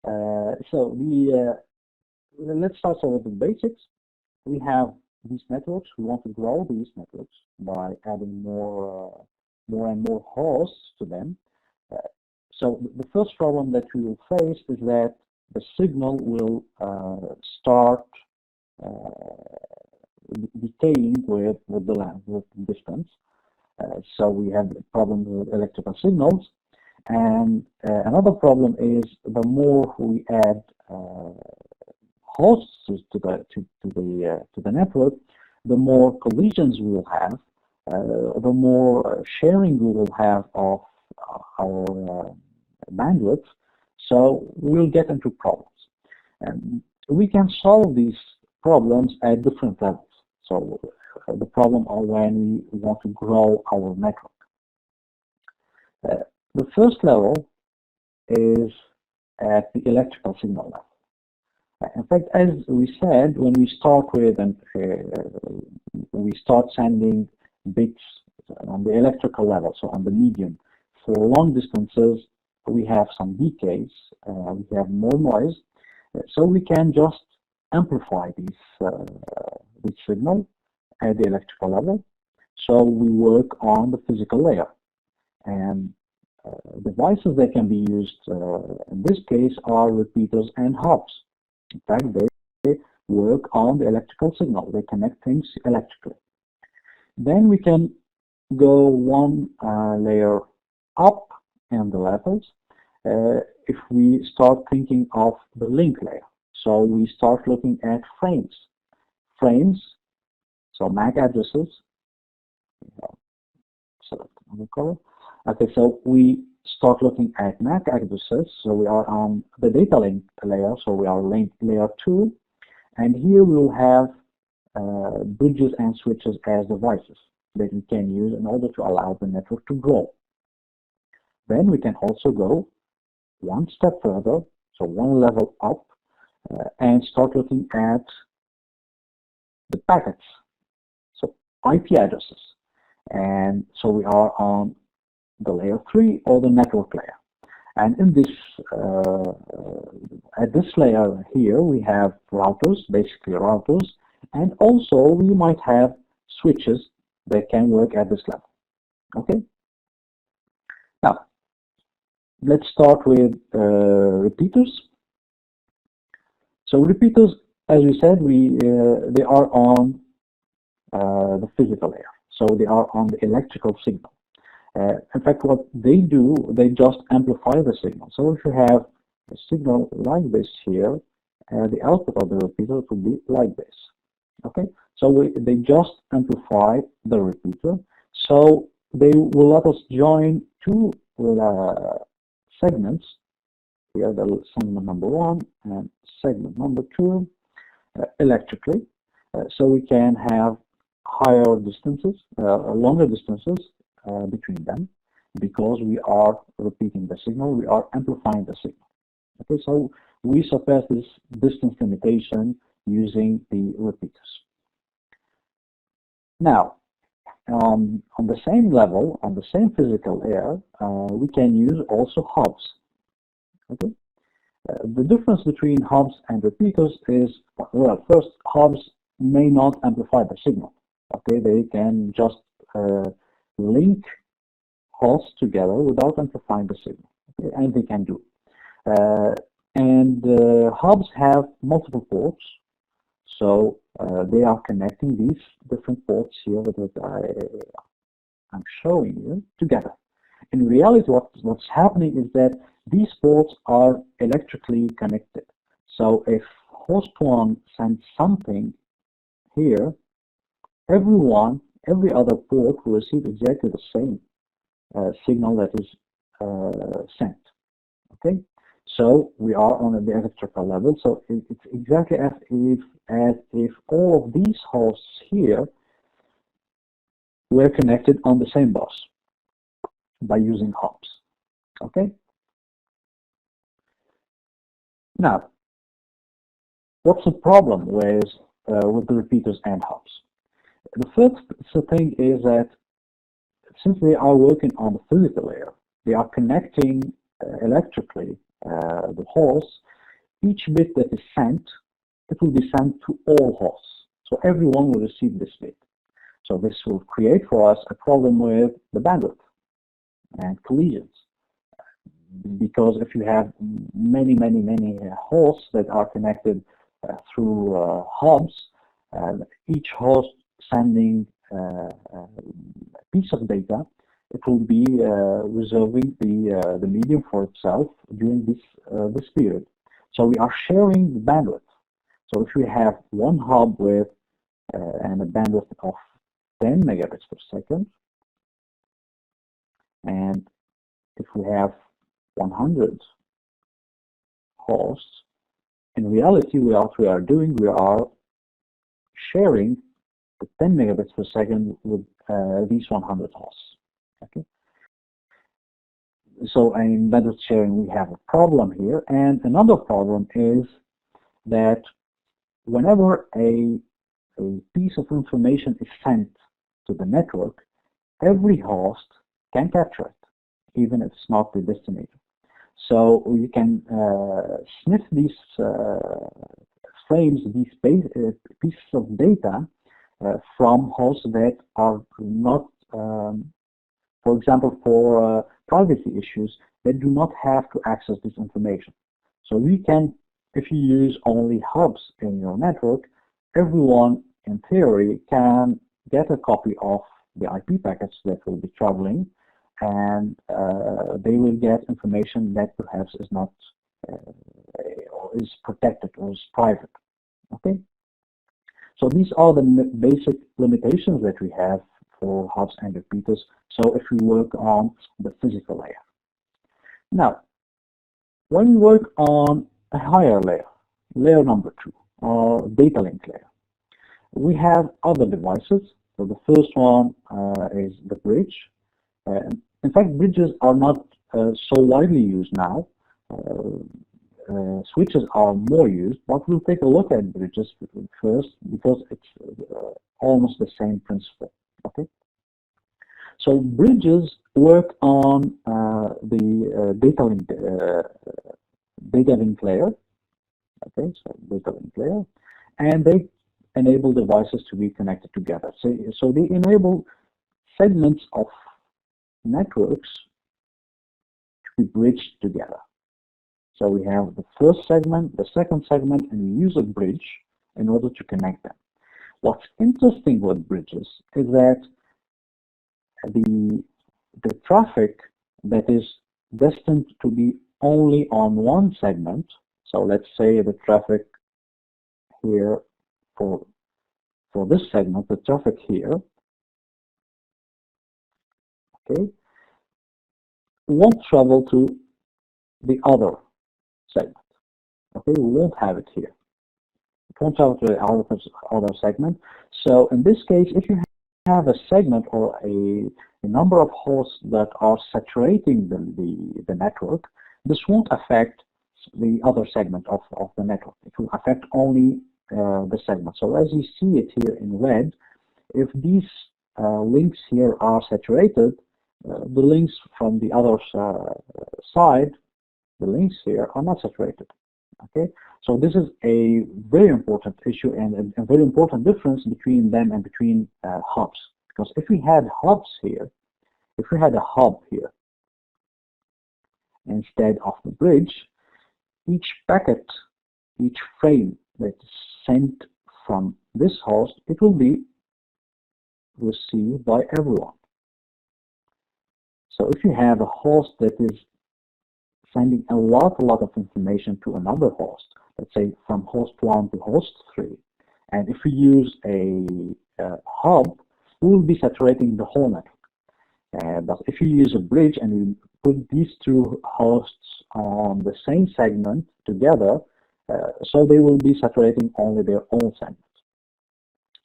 Let's start with the basics. We have these networks. We want to grow these networks by adding more and more hosts to them. So the first problem that we will face is that the signal will start decaying with the distance. So we have a problem with electrical signals. And another problem is the more we add hosts to the network, the more collisions we will have, the more sharing we will have of our bandwidth. So we'll get into problems. And we can solve these problems at different levels. So the problem are when we want to grow our network. The first level is at the electrical signal level. In fact, as we said, when we start with and we start sending bits on the electrical level, so on the medium, for long distances, we have some decays, we have more noise, so we can just amplify this signal at the electrical level. So we work on the physical layer, and devices that can be used in this case are repeaters and hubs. In fact, they work on the electrical signal. They connect things electrically. Then we can go one layer up in the levels if we start thinking of the link layer. So we start looking at frames. Frames, so MAC addresses. Select another color. Okay, so we start looking at MAC addresses. So we are on the data link layer. So we are link layer 2. And here we will have bridges and switches as devices that we can use in order to allow the network to grow. Then we can also go one step further, so one level up, and start looking at the packets, so IP addresses. And so we are on the layer 3 or the network layer. And in this, at this layer here, we have routers, basically routers, and also we might have switches that can work at this level. Okay. Now, let's start with repeaters. So repeaters, as we said, they are on the physical layer. So they are on the electrical signal. In fact, what they do, they just amplify the signal. So if you have a signal like this here, the output of the repeater will be like this. Okay, so they just amplify the repeater. So they will let us join two segments. Here, the segment number 1 and segment number 2 electrically. So we can have higher distances, longer distances between them, because we are repeating the signal, we are amplifying the signal. Okay, so we surpass this distance limitation using the repeaters. Now, on the same level, on the same physical layer, we can use also hubs. Okay, the difference between hubs and repeaters is, well, first, hubs may not amplify the signal. Okay, they can just link hosts together without amplifying the signal. Okay, and they can do. Hubs have multiple ports, so they are connecting these different ports here that I'm showing you together. In reality, what's happening is that these ports are electrically connected. So if host 1 sends something here, every other port will receive exactly the same signal that is sent. Okay, so we are on the electrical level. So it's exactly as if all of these hosts here were connected on the same bus by using hubs. Okay. Now, what's the problem with the repeaters and hubs? The first thing is that since they are working on the physical layer, they are connecting electrically the hosts, each bit that is sent, it will be sent to all hosts. So everyone will receive this bit. So this will create for us a problem with the bandwidth and collisions. Because if you have many hosts that are connected through hubs, each host sending a piece of data, it will be reserving the medium for itself during this period. So we are sharing the bandwidth. So if we have one hub with and a bandwidth of 10 megabits per second, and if we have 100 hosts, in reality, what we are doing, we are sharing the 10 megabits per second with these 100 hosts. Okay. So in bandwidth sharing, we have a problem here, and another problem is that whenever a piece of information is sent to the network, every host can capture it, even if it's not the destination. So you can sniff these frames, these pieces of data from hosts that are not, for example, for privacy issues, that do not have to access this information. So we can, if you use only hubs in your network, everyone in theory can get a copy of the IP packets that will be traveling, and they will get information that perhaps is not or is protected or is private. Okay, so these are the basic limitations that we have for hubs and repeaters. So if we work on the physical layer, now when we work on a higher layer, layer number 2, or data link layer, we have other devices. So the first one is the bridge. In fact, bridges are not so widely used now. Switches are more used, but we'll take a look at bridges first because it's almost the same principle. Okay. So bridges work on the data link layer. Okay, so data link layer, and they enable devices to be connected together. So they enable segments of networks to be bridged together. So we have the first segment, the second segment, and we use a bridge in order to connect them. What's interesting with bridges is that the traffic that is destined to be only on one segment, so let's say the traffic here for this segment, the traffic here, okay, won't travel to the other segment. Okay, we won't have it here. It won't travel to the other segment. So in this case, if you have a segment or a number of hosts that are saturating the network, this won't affect the other segment of the network. It will affect only the segment. So as you see it here in red, if these links here are saturated, the links from the other side, the links here are not saturated. Okay, so this is a very important issue and a very important difference between them and between hubs. Because if we had hubs here, if we had a hub here instead of the bridge, each packet, each frame that is sent from this host, it will be received by everyone. So if you have a host that is sending a lot of information to another host, let's say from host 1 to host 3, and if we use a hub, we will be saturating the whole network. But if you use a bridge and we put these two hosts on the same segment together, so they will be saturating only their own segment.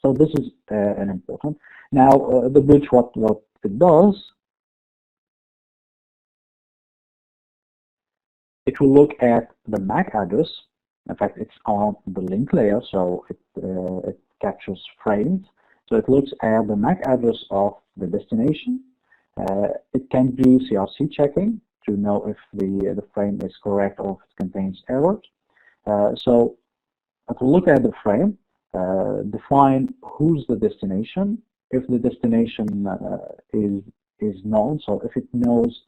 So this is an important. Now the bridge, what it does, it will look at the MAC address. In fact, it's on the link layer, so it captures frames. So it looks at the MAC address of the destination. It can do CRC checking to know if the frame is correct or if it contains errors. So to look at the frame, define who's the destination. If the destination is known, so if it knows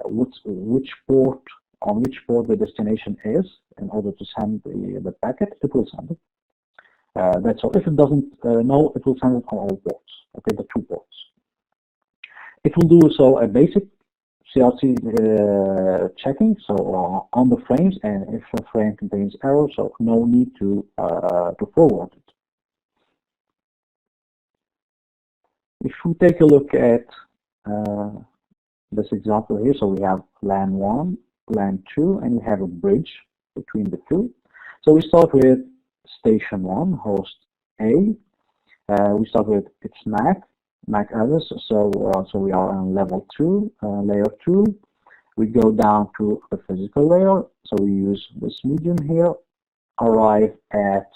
which port, on which port the destination is in order to send the packet, it will send it. That's all. If it doesn't know, it will send it on all ports, okay, the 2 ports. It will do so a basic CRC checking, so on the frames, and if a frame contains error, so no need to forward it. If we take a look at this example here, so we have LAN 1, LAN 2, and we have a bridge between the 2. So we start with station 1, host A. We start with its MAC address, so we are on level 2, layer 2. We go down to the physical layer, so we use this medium here, arrive at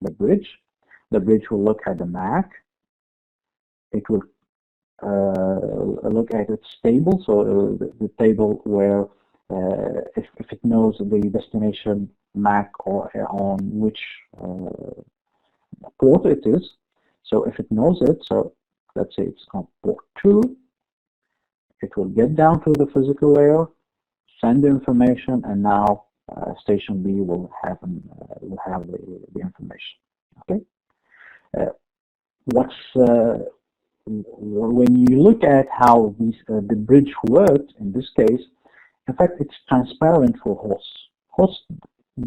the bridge. The bridge will look at the MAC. It will look at its table, so the table where if it knows the destination MAC or on which port it is. So if it knows it, so let's say it's on port 2, it will get down to the physical layer, send the information, and now station B will have the information. Okay. When you look at how the bridge worked in this case, in fact, it's transparent for hosts. Hosts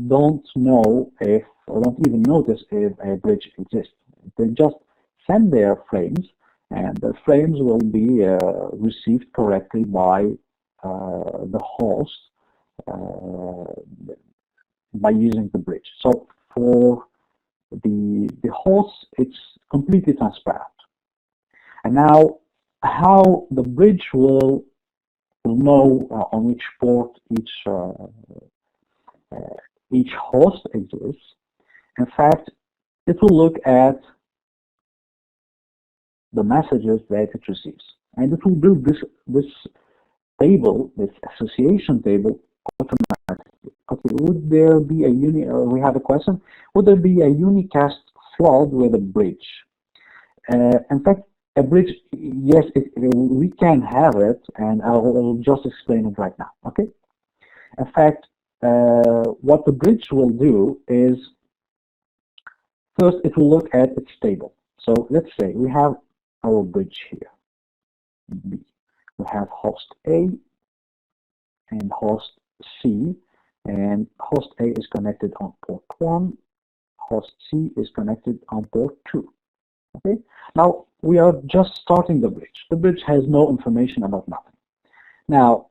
don't know if, or don't even notice if a bridge exists. They just send their frames, and the frames will be received correctly by the host by using the bridge. So for the hosts, it's completely transparent. And now, how the bridge will know on which port each host exists. In fact, it will look at the messages that it receives, and it will build this table, this association table, automatically. Okay, would there be we have a question, would there be a unicast flood with a bridge? In fact, a bridge, yes, we can have it, and I'll just explain it right now, okay? In fact, what the bridge will do is, first it will look at its table. So let's say we have our bridge here, B. We have host A and host C, and host A is connected on port 1, host C is connected on port 2. Okay, now we are just starting the bridge. The bridge has no information about nothing. Now,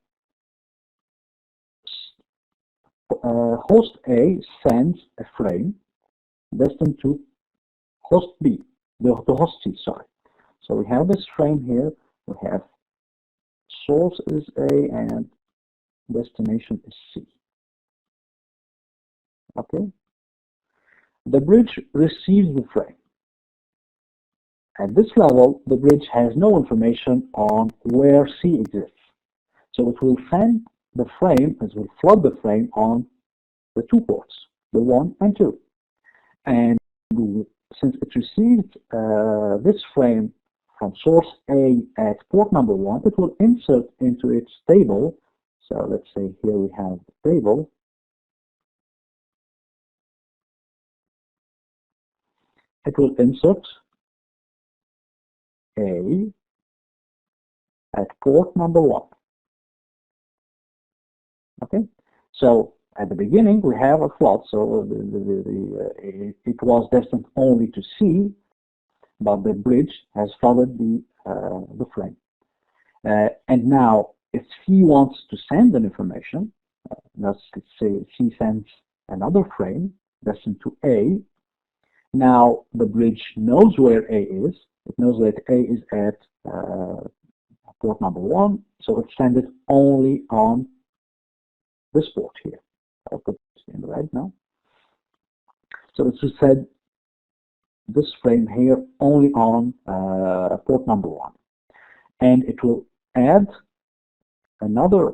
host A sends a frame destined to host B, to host C, sorry. So we have this frame here, we have source is A and destination is C. Okay, the bridge receives the frame. At this level, the bridge has no information on where C exists. So it will send the frame, it will flood the frame on the 2 ports, the 1 and 2. And since it received this frame from source A at port number 1, it will insert into its table. So let's say here we have the table. It will insert A at port number 1. Okay, so at the beginning we have a flood, so it was destined only to C, but the bridge has flooded the frame. And now, if C wants to send an information, let's say C sends another frame destined to A. Now the bridge knows where A is. It knows that A is at port number 1, so it sends it only on this port here. I'll put this in red now. So it's just said this frame here only on port number 1, and it will add another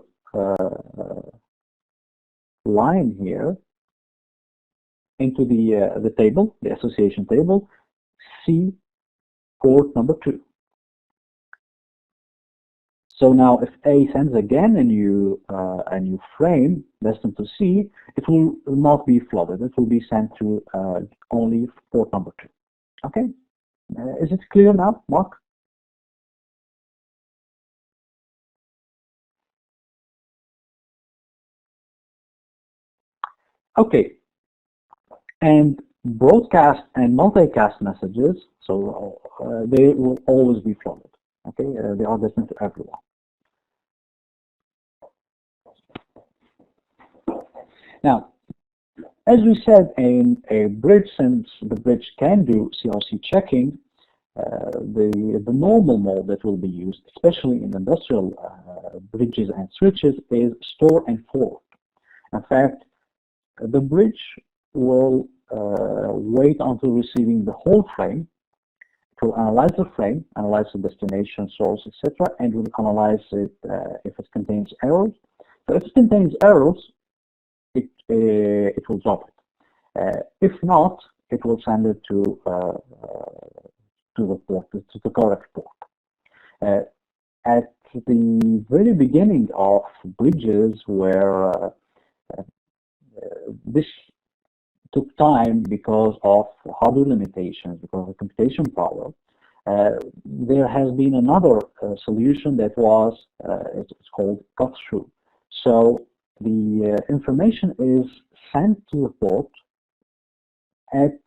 line here into the table, the association table, C port number 2. So now if A sends again a new frame destined to C, it will not be flooded. It will be sent to only port number 2. Okay? Is it clear now, Mark? Okay. And broadcast and multicast messages, so they will always be flooded. Okay, they are destined to everyone. Now, as we said, in a bridge, since the bridge can do CRC checking, the normal mode that will be used, especially in industrial bridges and switches, is store and forward. In fact, the bridge will wait until receiving the whole frame. It will analyze the frame, analyze the destination, source, etc., and will analyze it if it contains errors. So if it contains errors, it will drop it. If not, it will send it to the port, to the correct port. At the very beginning of bridges, where this took time because of hardware limitations, because of computation power, there has been another solution that was, it's called cut-through. So the information is sent to the port at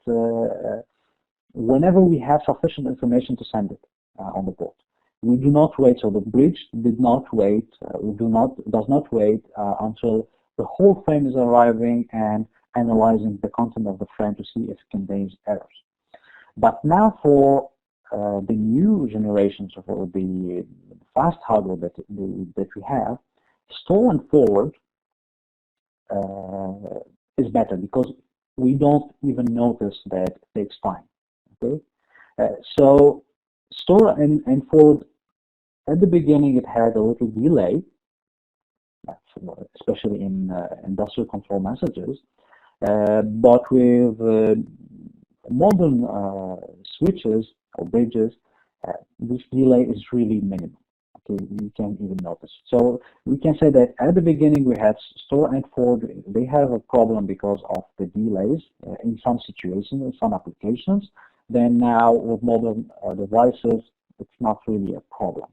whenever we have sufficient information to send it on the port. We do not wait, so the bridge did not wait, does not wait until the whole frame is arriving and analyzing the content of the frame to see if it contains errors. But now for the new generations of the fast hardware that we have, store and forward is better because we don't even notice that it takes time. Okay, so store and forward, at the beginning it had a little delay, especially in industrial control messages, but with modern switches or bridges, this delay is really minimal. Okay, you can't even notice. So we can say that at the beginning we had store and forward. They have a problem because of the delays in some situations, in some applications. Then now with modern devices, it's not really a problem.